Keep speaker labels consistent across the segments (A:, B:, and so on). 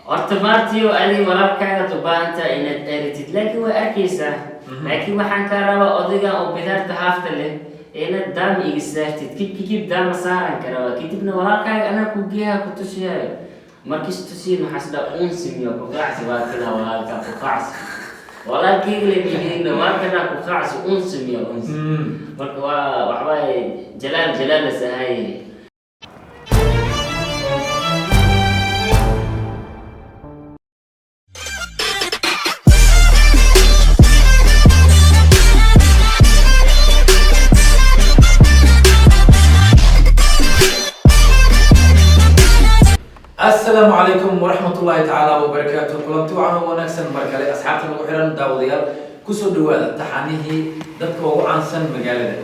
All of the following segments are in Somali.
A: horta maartiyo adiga walaalkaaga dubaanta inaad eritid laakiin waa arkaysaa laakiin waxaan ka rabaa odayga oo bidaarta haafta leh inaad daam iga saartid kib daama saaran karaa kadibna walaalkaaga anaa ku geeha ku tusiyaayo markis tusiin waxaas dhaa unsimiyo ku qaacsi waa kidaa walaalkaa ku qaacsi walaalkayga la bigidina waa kanaa ku qaacsi unsimiyo marka waa waxbaa jalaal la sahaye
B: السلام عليكم ورحمة الله تعالى وبركاته. كلنتي وعنا ونكسن مركلي أصحابنا الوحيران داوديال كسر دوالة تحنيه دتك وعنسن مجالده.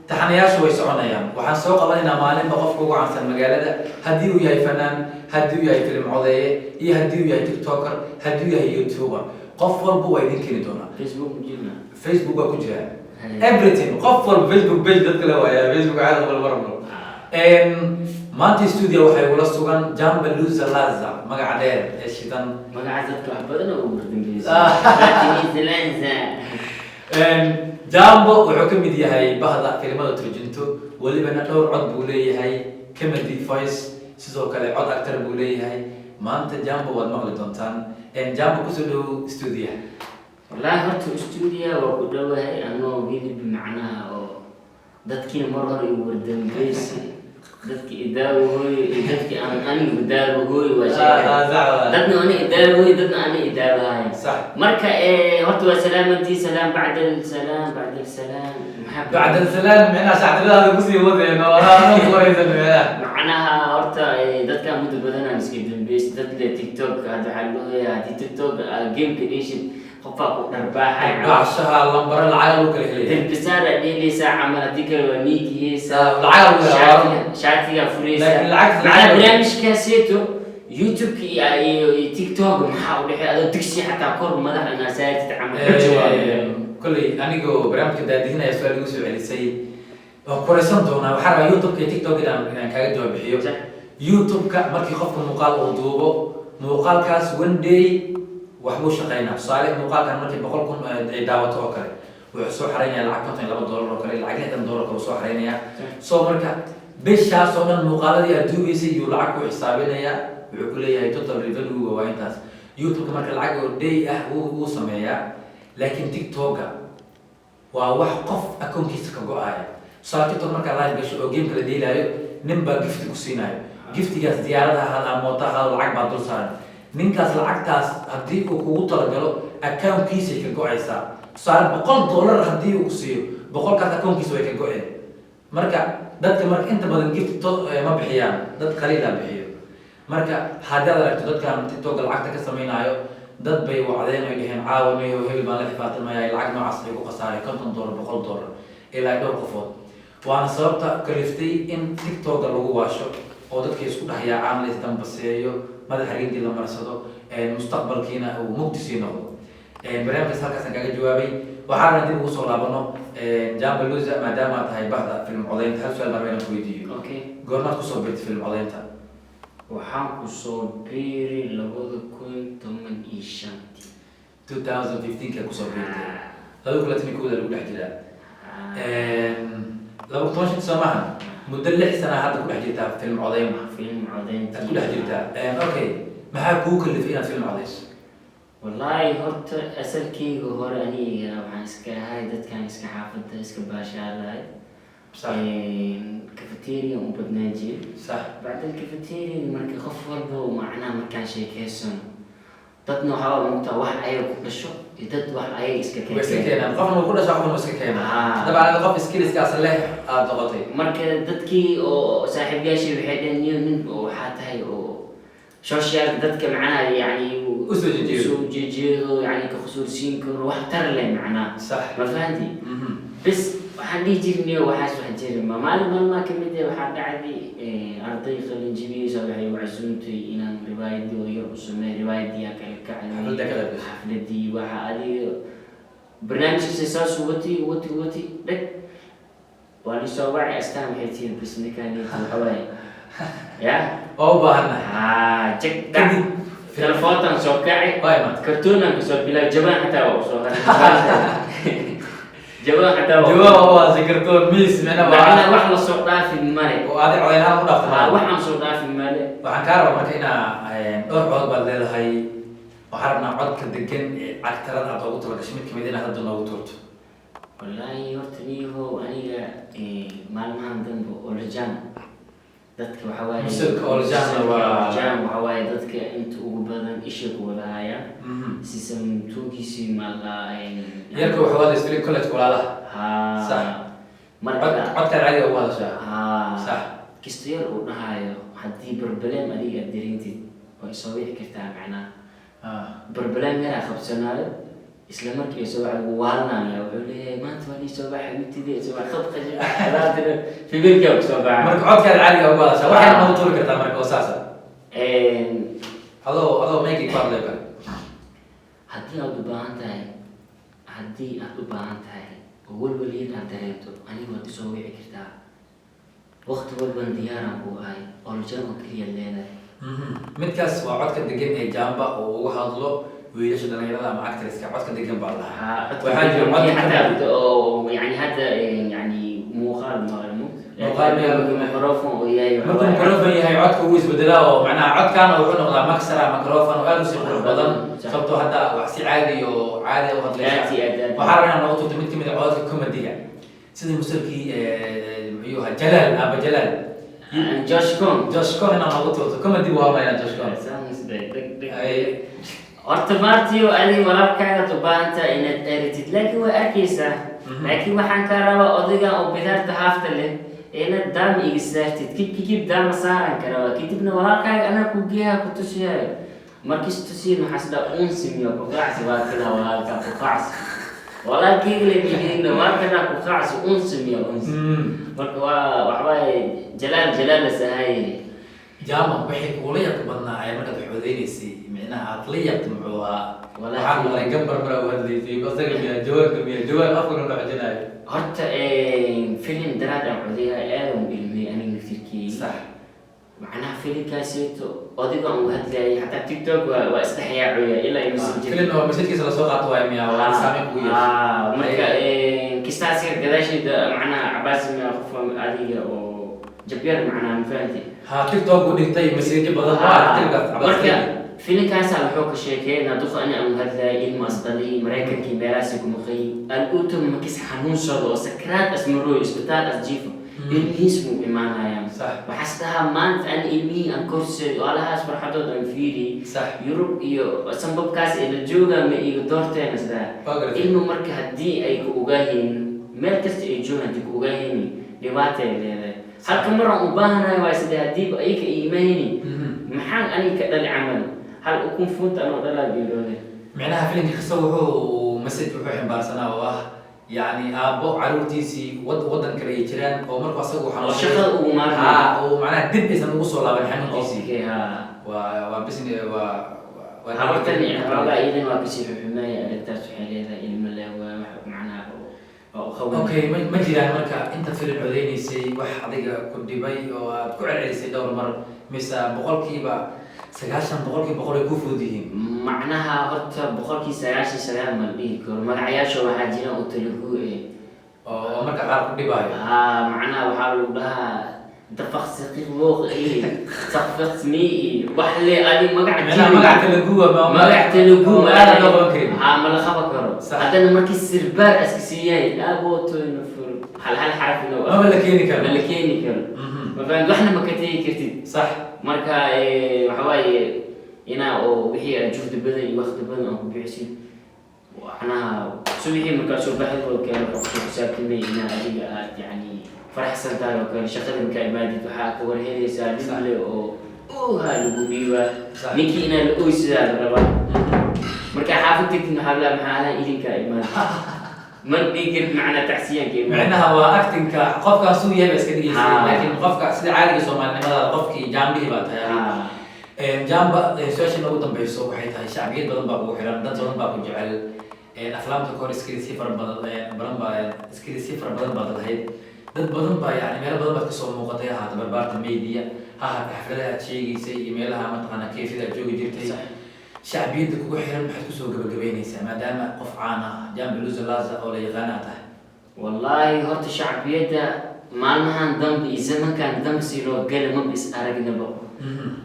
B: تحنياش ويسعنايا وحن سوق الله إن مالين بقف وعنسن مجالده هديو يا فنان هديو يا فيلم عضية هديو يا تيك توكر هديو يا يوتيوبر قفل بو يدين كنيدونا فيسبوك وكجرا everything قفل فيسبوك بيج دتك لو يا فيسبوك عالم والبرمجة maanta studio waxay wala sugan Jambaluza Laza magaca dheer ee shidan
A: magaca dadka wax badan oo Ingiriisi
B: Jambo wuxuu ka mid yahay bahda filimada turjunto waliba dhowr cod buu leeyahay comedy voice sidoo kale cod actor buu leeyahay maanta Jambo wad maqli doontaan Jambo ku soo dhow studio
A: wallahi horta studio waa ku dhawahay anoo video macnaha oo dadkii mar hore u wardanbaysi dadki idaawoy dadki aan anigu idaawoy waa shay dadna ani idaawoy dadna ani idaawahay
B: صح
A: marka horta waa salaamantii salaam bacda salaam
B: بعد السلام معنا شعبنا بسي ودينا ولا نقولين
A: macnaha horta dadka muddo badan aan iska dambeeyay dad le TikTok hada xalooya hadi TikTok game creation qofka ku dharbaaxay
B: عشها لمبر العالم كله
A: البسارة دي ساعة عملت ديك الونيكي ساعة
B: العالم
A: شاتيها فريسة
B: لكن العكس
A: على برنامج كاسيتو يوتيوب تيك توك محاول هذا تكسي حتى كور مدح الناس تتعامل
B: كل أنا جو برنامج كده هنا يسوي يوسف علي سيد كوريسون دونا وحرة يوتيوب كتيك توك كده يعني كده جواب بحيو يوتيوب كمركي خف مقال وضوبه مقال كاس وندي وحبو شقينا صالح مقال كان مركي بقول كون دعوته وكله وحسو حرينيا العقد كان $2 وكله العقد كان $2 وحسو حرينيا سو مركا بيشا صونا المقال دي أدوبي سي يلعقوا حسابينيا ويقول لي هي توتال ريفيو وين يوتيوب مركا العقد دي هو سميا لكن تيك توك ووحقف أكون كيس كجوعايا صار تيك توك مركا لايف بيش أو جيم كلا دي لايو نبى جفت كوسينايو جفت جاس زيارة هذا موتا هذا العقد بعد صار ninkaas lacagtaas hadii uu kugu talagalo account-kiisa ka go'aysa saar $100 hadii uu siiyo $100kaas account-kiisa way ka go'een marka dadka marka inta badan gift ma bixiyaan dad qaliil ah bixiyo marka hadii aad aragto dadkan TikTok lacagta ka sameeynayo dad bay wacdeen ay dhaheen caawinayo hebel baan la xifaatamayaa lacag noocaas ay ku qasaaray $50 $100 ilaa dhowr qofood waana sababta kaliftay in TikTok lagu waasho oo dadka isku dhaxyaacaan la isdambaseeyo ماذا حريدي لما رصدوا المستقبل كينا ومقدسينه برنامج هالكاس كان جوابي وحارنا دي بوصل لابنو جامبلوزا ما دام هاي بعض فيلم عظيم هل سؤال ما بينك ويديو
A: اوكي
B: قرنا كوسو بيت فيلم عظيم تا
A: وحان كوسو بيري لغود كنت من إيشانتي
B: 2015 كوسو بيت لو كلا تنكودا لو دحجلا لو كنتش تسمعها مدلع سنة هذا كل حاجة فيلم عظيم كل حاجة أوكي ما حكوك اللي فينا فيلم عظيم
A: والله هرت أسأل كي هو رأني وعن إسكا هاي دت كان إسكا حافظ إسكا باشا هاي
B: صح
A: كافيتيريا وبدناجي
B: صح
A: بعد الكافيتيريا مركي خفر بو معنا مكان شيء كيسون dadna waxa uu inta wax ay ku dhasho dad wax ay iska
B: keenaan qofna ku dhasho qofna iska keenaan dabcan qof skills kaas leh aad doqotay
A: marka dadkii oo saaxiibayaashii waxay dhaniyeen nin oo waxa tahay oo social dadka macnaha yani
B: usoo
A: jeedo yani ka khusuusin karo wax tar leh macnaha
B: صح
A: ma fahanti bas waxaan dhigi jirnay waxaas wax jiray maalin ma kamid ah waxa dhacday arday qalin jibiyay waxay wacsuuntay inaan riwaayadii oo yar u sameeyay riwaayadii kale xafladii waxa adiga barnaamijkiisa saas wati dhag waa li soo wacay astaan waxay tiin bas ninkaan waxa waaye ya
B: oo baahana
A: check that telefoontan soo kacay kartoonan ku soo bilaa jabaan xataa oo soo haray jawaan xataa
B: waa kartoon miis mana
A: wax la soo dhaafin male
B: oo aad codeynaa u dhaaftaa
A: waxaan soo dhaafin male
B: waxaan ka rabaa marka inaa dhowr cod baad leedahay waxaan rabnaa codka degan ee cagtarada aad ugu talagashay mid kamid inaad hadda noogu turto
A: wallaahi horta niyaho aniga maalmahan dambe olajaan dadka waxa waaye
B: musulka olajaan
A: waxa waaye dadka inta ugu badan isha ku wada haya sisan tuugiisii maalaa
B: yarka waxa wada isla college walaalaha
A: sax marka
B: codka caadi ugu hadashaa
A: sax kistayar uu dhahayo haddii barbaleen adiga dareentid way soo wici kartaa macnaha barbaleen meel qabsanaayo isla markii soo waxa waalnaya wuxuu leeyahay maanta waa soo baxay mintidii soo khab qaji alaadina fibilka oo soo baxay
B: marka codka caadi ugu hadashaa waxay noo tuuri kartaa marka wasaasa adoo meegi qaad leeyahay
A: haddii aad u baahan tahay oo walwaliin aad dareento aniga waad isoo wici kartaa waqti walban diyaaran ku ahay oljan oo keliya leedahay
B: midkaas waa codka degan ee Jamba oo ugu hadlo wiilasha dhalinyarada ama actresska codka degan baa lahaa
A: waxaa jira cod xataa oo yani hadda yani muuqaal microphone oo yahay
B: markuu microphone yahay codka uu isbedelaa oo macnaha codkan wuxuu noqdaa maxara microphone oo aad u si qurux badan sababtoo hadda wax si caadi u hadlaysa waxaa rabnaa noogu turto mid kamid ah codka comedy-ga sida musalkii muxuu ahaa Jalaal Aba Jalaal Josh Con inaan noogu turto comedy buu hadlayaa Josh Con
A: horta maartiyo adiga walaalkaaga u baahan tahay inaad eritid laakiin waa arkaysaa laakiin waxaan ka rabaa odaygan oo bidaarta haafta leh inaad daam iga saartid kib daama saaran karaa kadibna walaalkaaga anaa ku geeha ku tusiyayo markis tusiin waxaas dhaa unsimiyo ku qacsi waa kala walaalkaa ku qacsi walaalkayga leeyihiin waa kana ku qacsi unsimiyo marka waa waxbaa jalaal sahay
B: Jamba waxay kula yaqaan badnaa ay markaad xodeynaysi micnaha aad la yaqaan muxuu waxaan la gambar mara wadleeyay basaga miya jawaab afkuna la xajinayo
A: horta film daraad aan xodeeyay aadam ilmi aniga naftirkii
B: sax
A: macnaha filmkaasito odiga uu hadlayay hatta TikTok waa isdhaxyaaciya ilaa ay messenger
B: film oo message la soo qaato waa miya waa saameyn ku yeeshay
A: marka kistaasir gadaashida macnaha Abbas miya qof adiga oo jabiyar macnaha mafahanti
B: TikTok وديتي مسيرتي بدل
A: marka filinkaas wuxuu ka sheekeynaa duqa in aan hadlay in masdali Mareykanka meelaasi ku maqay al-utum makis xanuunsado sakraad asmaro isbitaal asjiifo ilmihiismu imaanayaan waxastaha maanta an ilmihi aan korsay walahaas farxadood aan fiiri Yurub iyo sanbabkaas ee la jooga ma iga doorteen asda ilmu marka hadii ay ku ogaayeen meel kasta ay joogaan dib ogaayeen dhibaato leedahay halka mar aan u baahanahay waa sida hadii ay ka iimayni maxaan aniga dhali camal hal u kun funta aan dhalaa biiroone
B: macnaha filimka qisa wuxuu message wuxuu ximbaarsanaa oo yani aabo caruurtiisii wadan kale ay jiraan oo markuu asagu
A: shaqada ugu maarmay
B: oo macnaha dib aysan ugu soo laaban xanuunkiisii waa business waa
A: habartani xoogaa iidan waa kasii xumeeya arrintaas waxay leedahay ilmo leh waa wax macnaha
B: okay ma jiraan marka inta filim codeynaysa wax adiga ku dhibay oo aad ku celcelisay dhowr mar mise boqolkiiba 90% boqol ay ku fuudihiin
A: macnaha horta boqolkiiba 99 ma dhihi karo magacayaasha waxaa jira oo Telugu
B: oo marka qaar ku dhibayo
A: macnaha waxaa lagu dhahaa dafaq saqiiq booq saqfaqni wax le ali magac
B: Telugu
A: ma la qaban karin ma la qaban karo hadana markii sirbaar askisiyay aaboto inuu furo hal xaraf inuu
B: ma la keeni karo
A: ma baan waxna ma ka tagi kartid
B: sax
A: marka waxa waaye ina oo wixii juhdi badan iyo waqti badan aan ku bixisay waxna suuqii marka soo baxay oo kale wuxuu ku saabtamay ina adiga aad yani فرحسن تاعو كان شغل كايمادي وحاك ورهيدي سالم له او هالو بيوا نيكي انا الاويس هذا ربا marka xaafadtayna xabla maxaa idin ka iman man dhigir macna taxsiyan kee
B: macnaha waa actingka qofka suu yahay iska dhigaysa laakiin qofka sida caadiga Soomaalnimada qofkii jaambihi baa tahay jamba social ugu dambayso waxay tahay shacbiyad badan baa ugu xiran dad badan baa ku jecel aflaamta kor iskiri sifar badan baa lahayd dad badan baa yani meelo badan baad kasoo muuqatay ahaata barbaarta media ha ahaata xafladaha aad sheegaysay iyo meelaha mataqaanaa kayfiyada aad joogi jirtay shacbiyadda kugu xiran maxaad kusoo gabagabeynaysaa maadaama qof caan ah Jambo Luza Laza oo la yaqaana tahay
A: wallahi horta shacbiyadda maalmahan dambe iyo zamankan dambe si loo gala ma bis aragnaba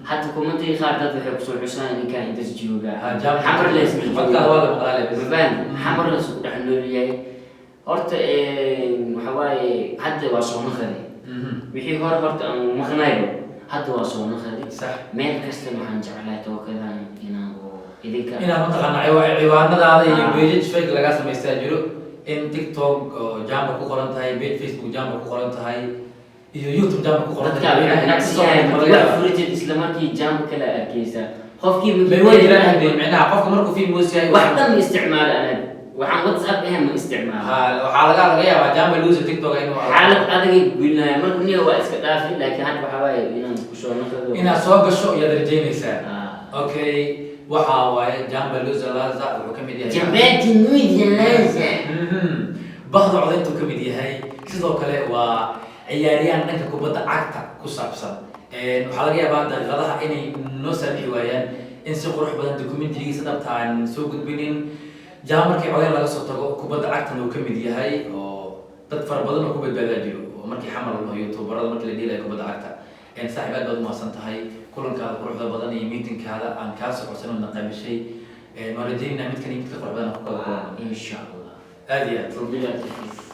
A: حتى كومنتي خارج تضحك بسوي حسين إن كان تسجيوجا حمر ليس
B: podcast waa la maqlay
A: ببان حمر ليس إحنا اللي هرت حواي حتى وصلنا خدي بيحي هرت مخنايبه حتى وصلنا خدي
B: صح
A: مين كستم حنجعلته وكذا هنا إذا كان
B: هنا منطقة عيوانada iyo page fake laga sameystaa jiro in TikTok Jambo ku qoran tahay page Facebook Jambo ku qoran tahay iyo YouTube Jambo ku qoran
A: tahay furitid isla markii Jambo kala arkaysa qofkii
B: ma jiraan hadii macnaha qofka markuu fi muusiyaay
A: wax dhan isticmaal ana waxaan WhatsApp ahaan ma isticmaal
B: waxa laga yaabaa Jambo Luza TikTok inuu
A: xaalad adag gulnaa markuu niyo waa iska dhaafin laakiin hadda waxa waaye inaan ku soo noqdo
B: ina soo gasho iyo darajeenaysa okay waxa waaye Jambo Luza Laza wuxuu kamid yahay
A: Jambo Luza Laza
B: bahda codeyntu kamid yahay sidoo kale waa ciyaariyaan dhanka kubadda cagta ku saabsan waxaa laga yaabaa daqiiqadaha inay noo saamixi waayaan in si qurux badan dokumentigiisa dhabta aan soo gudbinin Jambo markii codeyn laga soo tago kubadda cagtana uu kamid yahay oo dad fara badan oo ku badbaadaa jiro oo markii xamal loo youtuberada markii la dhiilay kubadda cagta saaxiib aad baad u mahadsan tahay kulankaada quruxda badan iyo meetingkaada aan kaa socodsan oo naqaabishay ma rajaynaa midkan iyo midka qurux badan ku kala kulano
A: insha Allah
B: aad iyo aad